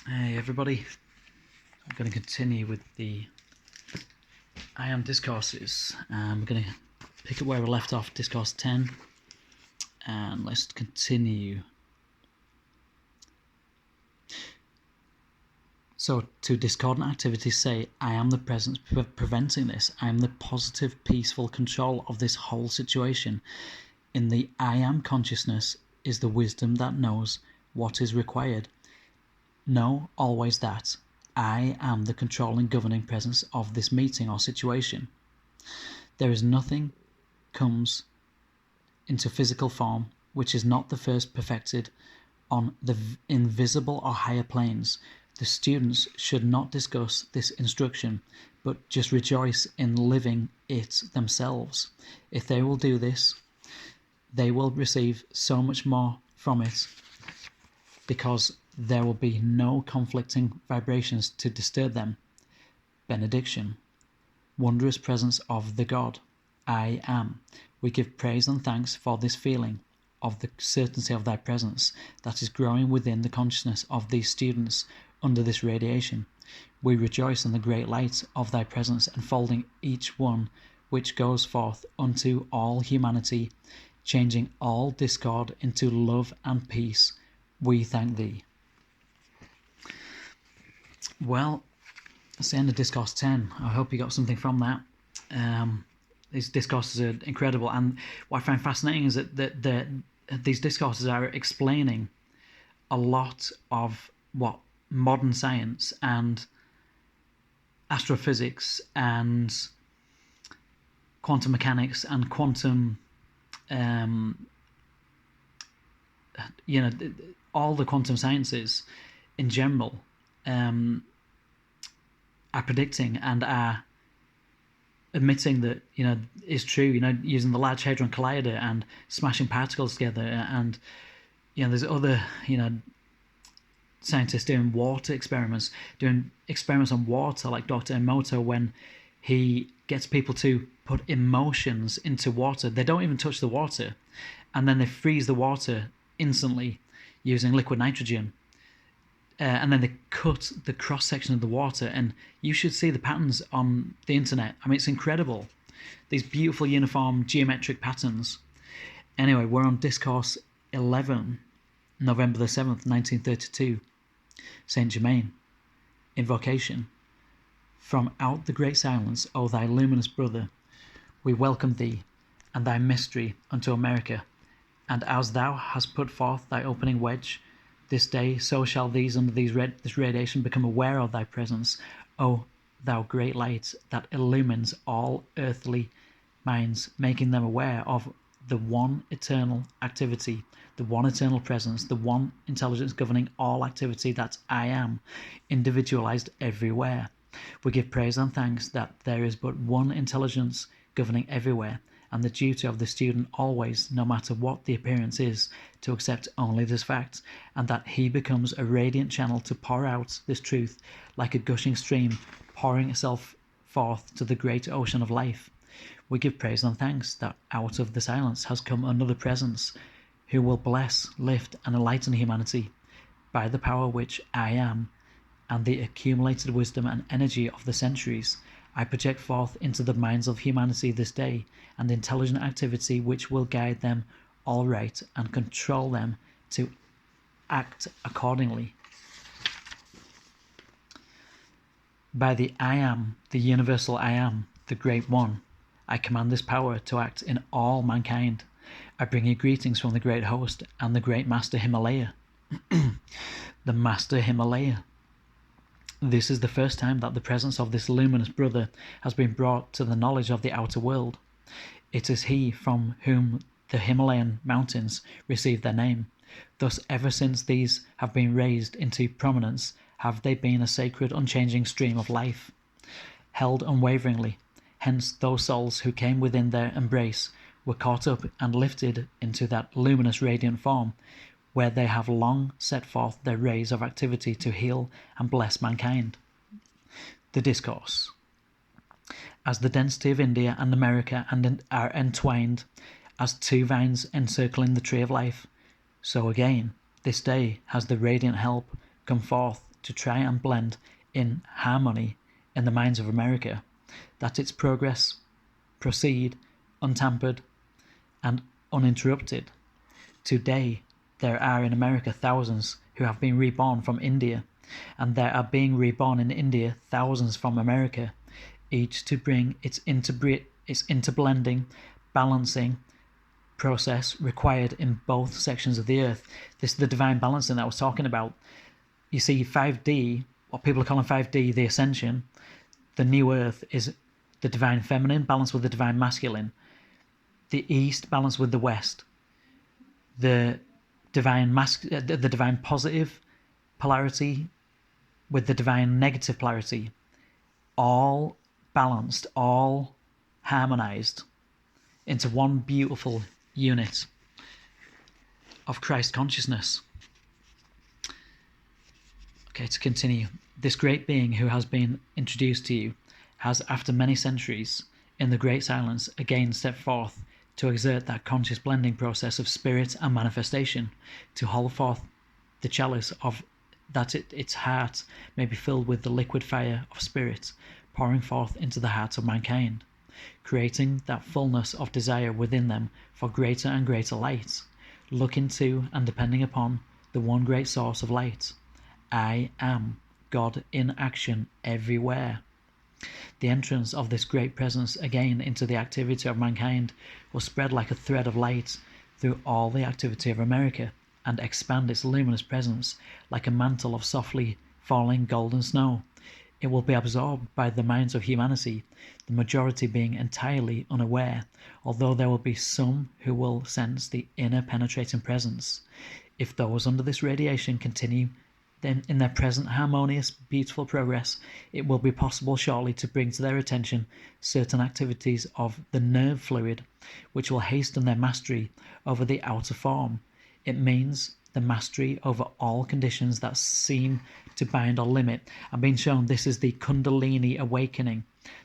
Hey everybody, I'm going to continue with the I Am discourses. We're going to pick up where we left off, Discourse X, and let's continue. So, to discordant activities say, I am the presence preventing this. I am the positive, peaceful control of this whole situation. In the I Am consciousness is the wisdom that knows what is required. Know always that I am the controlling, governing presence of this meeting or situation. There is nothing comes into physical form which is not the first perfected on the invisible or higher planes. The students should not discuss this instruction, but just rejoice in living it themselves. If they will do this, they will receive so much more from it, because there will be no conflicting vibrations to disturb them. Benediction. Wondrous presence of the God, I am. We give praise and thanks for this feeling of the certainty of thy presence that is growing within the consciousness of these students under this radiation. We rejoice in the great light of thy presence enfolding each one, which goes forth unto all humanity, changing all discord into love and peace. We thank thee. Well, that's the end of Discourse 10. I hope you got something from that. These discourses are incredible, and what I find fascinating is that these discourses are explaining a lot of what modern science and astrophysics and quantum mechanics and quantum, all the quantum sciences in general are predicting and are admitting that is true. Using the Large Hadron Collider and smashing particles together, and there's other scientists doing water experiments, doing experiments on water, like Dr. Emoto, when he gets people to put emotions into water. They don't even touch the water, and then they freeze the water instantly using liquid nitrogen. And then they cut the cross-section of the water, and you should see the patterns on the internet. I mean, it's incredible. These beautiful uniform geometric patterns. Anyway, we're on Discourse 11, November the 7th, 1932. Saint Germain. Invocation. From out the great silence, O thy luminous brother, we welcome thee and thy mystery unto America. And as thou hast put forth thy opening wedge, this day, so shall these under this radiation become aware of thy presence, O thou great light that illumines all earthly minds, making them aware of the one eternal activity, the one eternal presence, the one intelligence governing all activity, that I am, individualized everywhere. We give praise and thanks that there is but one intelligence governing everywhere, and the duty of the student always, no matter what the appearance is, to accept only this fact, and that he becomes a radiant channel to pour out this truth like a gushing stream pouring itself forth to the great ocean of life. We give praise and thanks that out of the silence has come another presence, who will bless, lift, and enlighten humanity by the power which I am, and the accumulated wisdom and energy of the centuries. I project forth into the minds of humanity this day an intelligent activity which will guide them all right and control them to act accordingly. By the I Am, the universal I Am, the Great One, I command this power to act in all mankind. I bring you greetings from the Great Host and the Great Master Himalaya. The Master Himalaya. This is the first time that the presence of this luminous brother has been brought to the knowledge of the outer world. It is he from whom the Himalayan mountains received their name. Thus, ever since these have been raised into prominence, have they been a sacred, unchanging stream of life, held unwaveringly. Hence, those souls who came within their embrace were caught up and lifted into that luminous, radiant form, where they have long set forth their rays of activity to heal and bless mankind. The Discourse. As the density of India and America are entwined as two vines encircling the tree of life, so again, this day has the radiant help come forth to try and blend in harmony in the minds of America, that its progress proceed untampered and uninterrupted. Today, there are in America thousands who have been reborn from India, and there are being reborn in India thousands from America, each to bring its interblending, balancing process required in both sections of the earth. This is the divine balancing that I was talking about. You see, 5D, what people are calling 5D, the ascension, the new earth, is the divine feminine balanced with the divine masculine, the east balanced with the west, the divine positive polarity with the divine negative polarity, all balanced, all harmonized into one beautiful unit of Christ consciousness. Okay, to continue. This great being who has been introduced to you has, after many centuries, in the great silence, again stepped forth to exert that conscious blending process of spirit and manifestation, to hold forth the chalice of that its heart may be filled with the liquid fire of spirit, pouring forth into the hearts of mankind, creating that fullness of desire within them for greater and greater light, looking to and depending upon the one great source of light. I am God in action everywhere. The entrance of this great presence again into the activity of mankind will spread like a thread of light through all the activity of America, and expand its luminous presence like a mantle of softly falling golden snow. It will be absorbed by the minds of humanity, the majority being entirely unaware, although there will be some who will sense the inner penetrating presence. If those under this radiation continue then in their present harmonious, beautiful progress, it will be possible shortly to bring to their attention certain activities of the nerve fluid, which will hasten their mastery over the outer form. It means the mastery over all conditions that seem to bind or limit. I'm being shown this is the Kundalini awakening.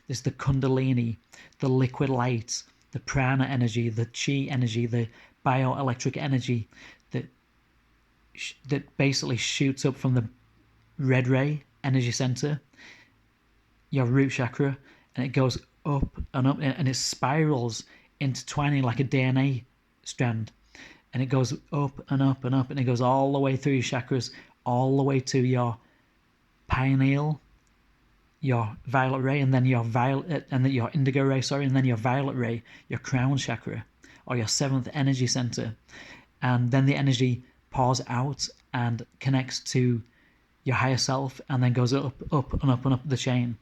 This is the Kundalini, the liquid light, the prana energy, the chi energy, the bioelectric energy that basically shoots up from the red ray energy center, your root chakra, and it goes up, and it spirals, intertwining like a DNA strand, and it goes up and up and up, and it goes all the way through your chakras, all the way to your pineal, your violet ray, and then your your indigo ray, and then your violet ray, your crown chakra, or your seventh energy center, and then the energy pours out and connects to your higher self, and then goes up and up and up the chain.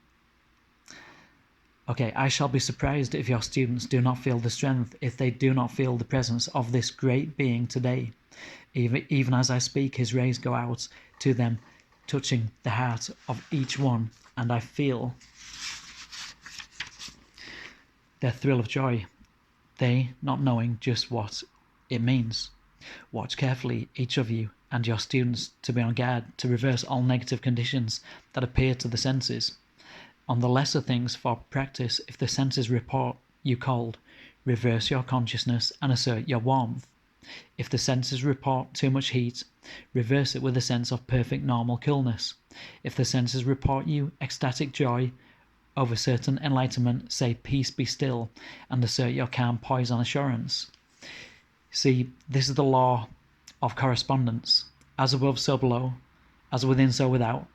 Okay, I shall be surprised if your students do not feel the strength, if they do not feel the presence of this great being today. Even as I speak, his rays go out to them, touching the heart of each one, and I feel their thrill of joy, they not knowing just what it means. Watch carefully, each of you and your students, to be on guard to reverse all negative conditions that appear to the senses. On the lesser things for practice, if the senses report you cold, reverse your consciousness and assert your warmth. If the senses report too much heat, reverse it with a sense of perfect normal coolness. If the senses report you ecstatic joy over certain enlightenment, say peace be still, and assert your calm poise and assurance. See, this is the law of correspondence. As above, so below. As within, so without.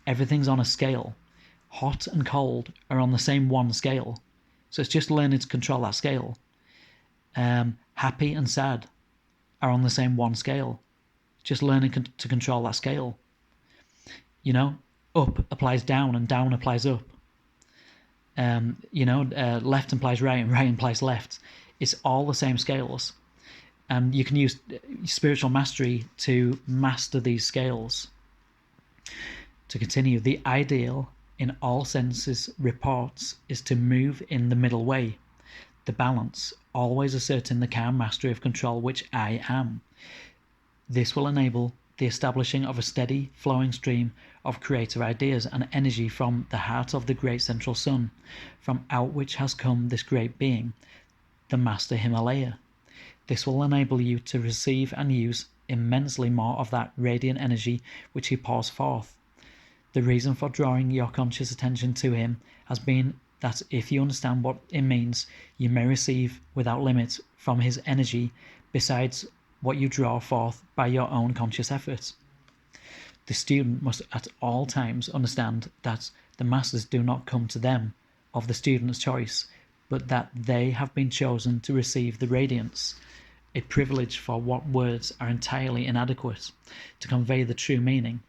Everything's on a scale. Hot and cold are on the same one scale. So it's just learning to control that scale. Happy and sad are on the same one scale. Just learning to control that scale. You know, up applies down and down applies up. Left implies right and right implies left. It's all the same scales. And you can use spiritual mastery to master these scales. To continue, the ideal in all senses reports is to move in the middle way, the balance, always asserting the calm mastery of control which I am. This will enable the establishing of a steady, flowing stream of creative ideas and energy from the heart of the great central sun, from out which has come this great being, the Master Himalaya. This will enable you to receive and use immensely more of that radiant energy which he pours forth. The reason for drawing your conscious attention to him has been that if you understand what it means, you may receive without limit from his energy besides what you draw forth by your own conscious effort. The student must at all times understand that the masters do not come to them of the student's choice, but that they have been chosen to receive the radiance, a privilege for what words are entirely inadequate to convey the true meaning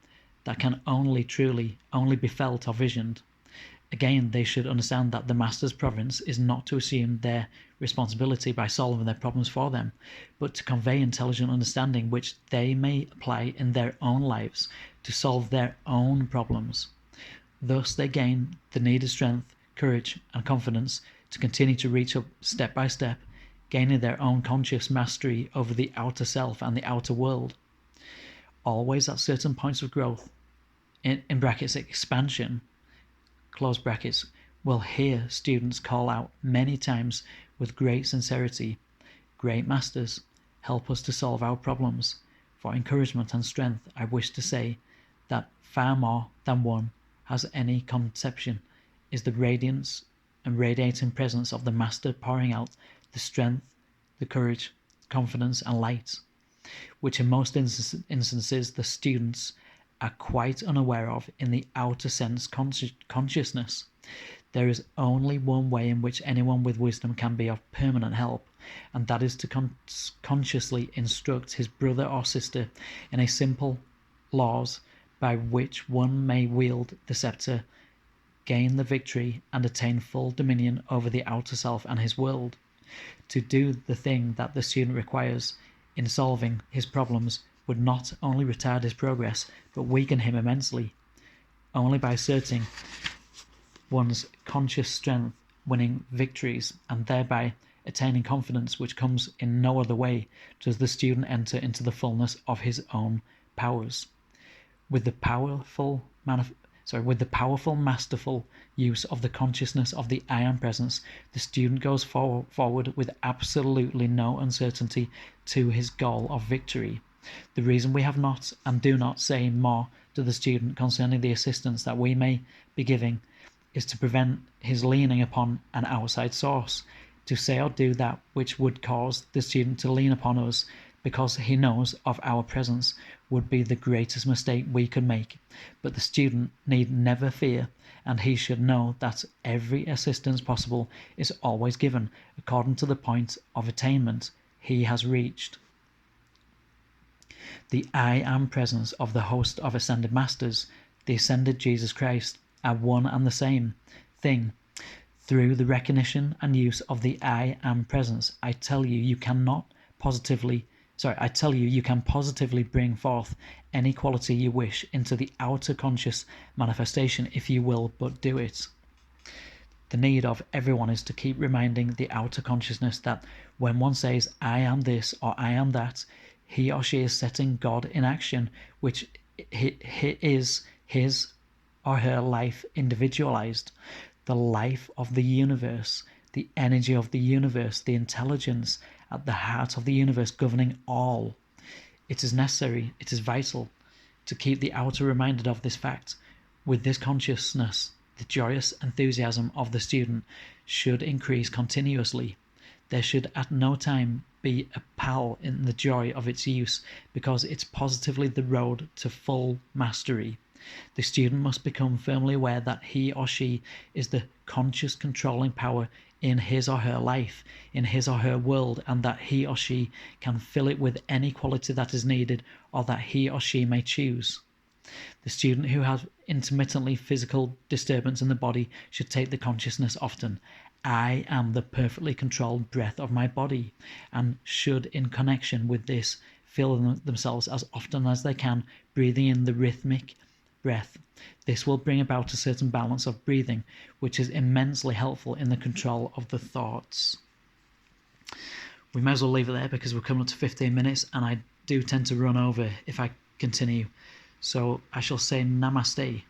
that can only be felt or visioned. Again, they should understand that the master's province is not to assume their responsibility by solving their problems for them, but to convey intelligent understanding which they may apply in their own lives to solve their own problems. Thus they gain the needed strength, courage, and confidence to continue to reach up step by step, gaining their own conscious mastery over the outer self and the outer world. Always at certain points of growth, in brackets expansion, close brackets, will hear students call out many times with great sincerity, "Great masters, help us to solve our problems." For encouragement and strength, I wish to say that far more than one has any conception is the radiance and radiating presence of the master pouring out the strength, the courage, confidence, and light, which in most instances the students are quite unaware of in the outer sense consciousness. There is only one way in which anyone with wisdom can be of permanent help, and that is to consciously instruct his brother or sister in a simple laws by which one may wield the scepter, gain the victory, and attain full dominion over the outer self and his world. To do the thing that the student requires in solving his problems would not only retard his progress, but weaken him immensely. Only by asserting one's conscious strength, winning victories, and thereby attaining confidence which comes in no other way, does the student enter into the fullness of his own powers. With the powerful, masterful use of the consciousness of the I Am presence, the student goes forward with absolutely no uncertainty to his goal of victory. The reason we have not and do not say more to the student concerning the assistance that we may be giving is to prevent his leaning upon an outside source. To say or do that which would cause the student to lean upon us because he knows of our presence would be the greatest mistake we could make. But the student need never fear, and he should know that every assistance possible is always given according to the point of attainment he has reached. The I Am presence of the host of ascended masters, the ascended Jesus Christ, are one and the same thing. Through the recognition and use of the I Am presence, I tell you you can positively bring forth any quality you wish into the outer conscious manifestation if you will but do it. The need of everyone is to keep reminding the outer consciousness that when one says, "I am this" or "I am that," he or she is setting God in action, which is his or her life individualized, the life of the universe, the energy of the universe, the intelligence at the heart of the universe governing all. It is necessary, it is vital, to keep the outer reminded of this fact. With this consciousness, the joyous enthusiasm of the student should increase continuously. There should at no time be a pall in the joy of its use, because it's positively the road to full mastery. The student must become firmly aware that he or she is the conscious controlling power in his or her life, in his or her world, and that he or she can fill it with any quality that is needed or that he or she may choose. The student who has intermittently physical disturbance in the body should take the consciousness often. I am the perfectly controlled breath of my body, and should in connection with this feel themselves as often as they can breathing in the rhythmic breath. This will bring about a certain balance of breathing, which is immensely helpful in the control of the thoughts. We may as well leave it there because we're coming up to 15 minutes and I do tend to run over if I continue. So I shall say namaste.